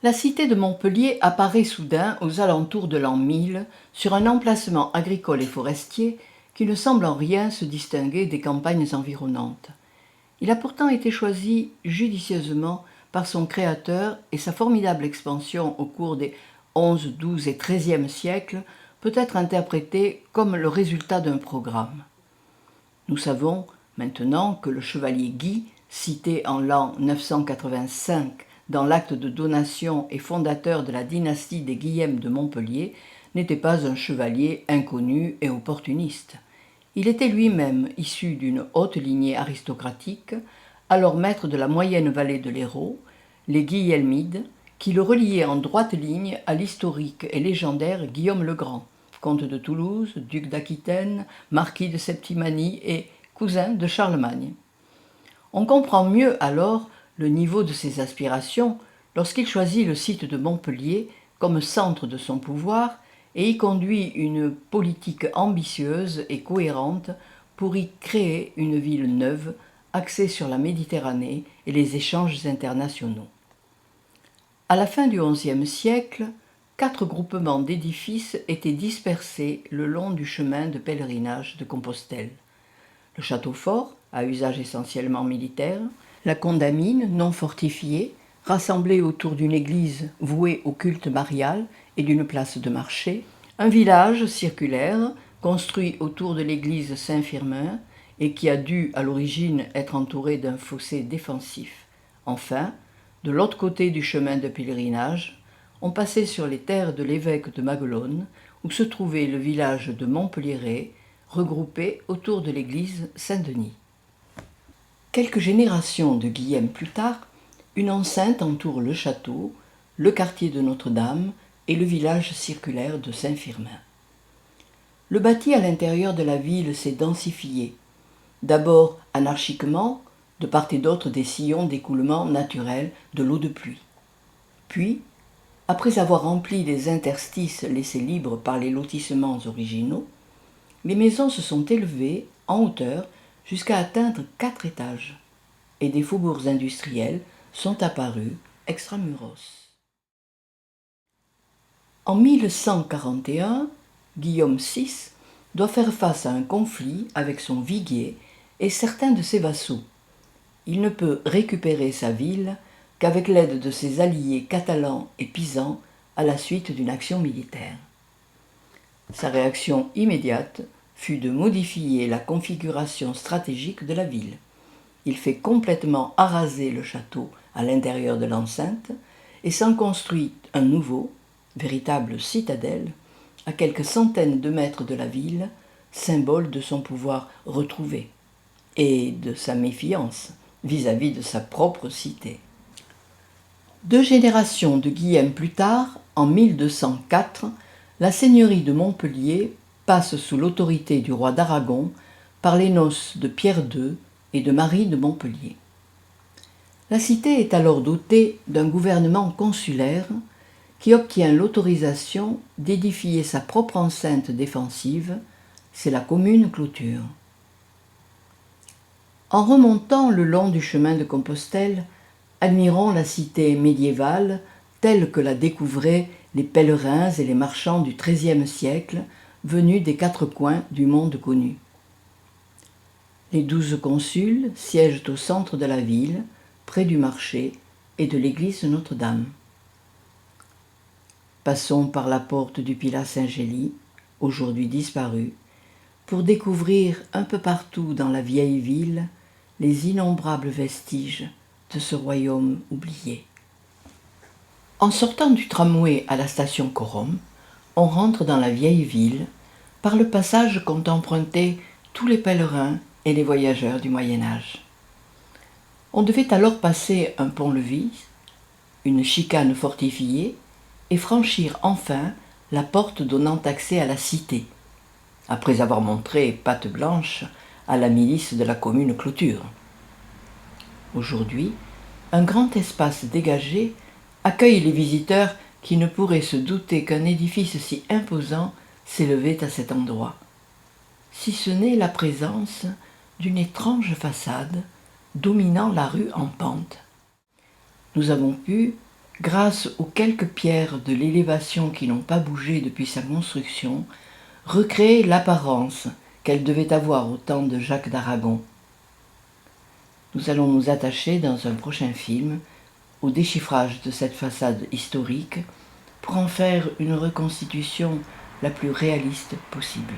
La cité de Montpellier apparaît soudain aux alentours de l'an 1000 sur un emplacement agricole et forestier qui ne semble en rien se distinguer des campagnes environnantes. Il a pourtant été choisi judicieusement par son créateur et sa formidable expansion au cours des XI, XII et XIIIe siècles peut être interprétée comme le résultat d'un programme. Nous savons maintenant que le chevalier Guy, cité en l'an 985 dans l'acte de donation et fondateur de la dynastie des Guillem de Montpellier, n'était pas un chevalier inconnu et opportuniste. Il était lui-même issu d'une haute lignée aristocratique, alors maître de la moyenne vallée de l'Hérault, les Guillelmides, qui le reliaient en droite ligne à l'historique et légendaire Guillaume le Grand, comte de Toulouse, duc d'Aquitaine, marquis de Septimanie et cousin de Charlemagne. On comprend mieux alors le niveau de ses aspirations lorsqu'il choisit le site de Montpellier comme centre de son pouvoir et y conduit une politique ambitieuse et cohérente pour y créer une ville neuve axée sur la Méditerranée et les échanges internationaux. À la fin du XIe siècle, 4 groupements d'édifices étaient dispersés le long du chemin de pèlerinage de Compostelle. Le château fort, à usage essentiellement militaire, la condamine non fortifiée, rassemblée autour d'une église vouée au culte marial et d'une place de marché, un village circulaire construit autour de l'église Saint-Firmin et qui a dû à l'origine être entouré d'un fossé défensif. Enfin, de l'autre côté du chemin de pèlerinage, on passait sur les terres de l'évêque de Maguelone, où se trouvait le village de Montpellier, regroupé autour de l'église Saint-Denis. Quelques générations de Guillem plus tard, une enceinte entoure le château, le quartier de Notre-Dame et le village circulaire de Saint-Firmin. Le bâti à l'intérieur de la ville s'est densifié, d'abord anarchiquement, de part et d'autre des sillons d'écoulement naturel de l'eau de pluie. Puis, après avoir rempli les interstices laissés libres par les lotissements originaux, les maisons se sont élevées en hauteur jusqu'à atteindre 4 étages, et des faubourgs industriels sont apparus extramuros. En 1141, Guillaume VI doit faire face à un conflit avec son viguier et certains de ses vassaux. Il ne peut récupérer sa ville qu'avec l'aide de ses alliés catalans et pisans à la suite d'une action militaire. Sa réaction immédiate fut de modifier la configuration stratégique de la ville. Il fait complètement araser le château à l'intérieur de l'enceinte et s'en construit un nouveau, véritable citadelle, à quelques centaines de mètres de la ville, symbole de son pouvoir retrouvé et de sa méfiance vis-à-vis de sa propre cité. 2 générations de Guillem plus tard, en 1204, la seigneurie de Montpellier passe sous l'autorité du roi d'Aragon par les noces de Pierre II et de Marie de Montpellier. La cité est alors dotée d'un gouvernement consulaire qui obtient l'autorisation d'édifier sa propre enceinte défensive, c'est la commune clôture. En remontant le long du chemin de Compostelle, admirons la cité médiévale telle que la découvraient les pèlerins et les marchands du XIIIe siècle venus des 4 coins du monde connu. Les 12 consuls siègent au centre de la ville, près du marché et de l'église Notre-Dame. Passons par la porte du Pilat Saint-Gély, aujourd'hui disparue, pour découvrir un peu partout dans la vieille ville les innombrables vestiges de ce royaume oublié. En sortant du tramway à la station Corom, on rentre dans la vieille ville par le passage qu'ont emprunté tous les pèlerins et les voyageurs du Moyen-Âge. On devait alors passer un pont-levis, une chicane fortifiée, et franchir enfin la porte donnant accès à la cité, après avoir montré patte blanche à la milice de la commune clôture. Aujourd'hui, un grand espace dégagé accueille les visiteurs qui ne pourraient se douter qu'un édifice si imposant s'élevait à cet endroit, si ce n'est la présence d'une étrange façade dominant la rue en pente. Nous avons pu, grâce aux quelques pierres de l'élévation qui n'ont pas bougé depuis sa construction, recréer l'apparence qu'elle devait avoir au temps de Jacques d'Aragon. Nous allons nous attacher dans un prochain film au déchiffrage de cette façade historique pour en faire une reconstitution la plus réaliste possible.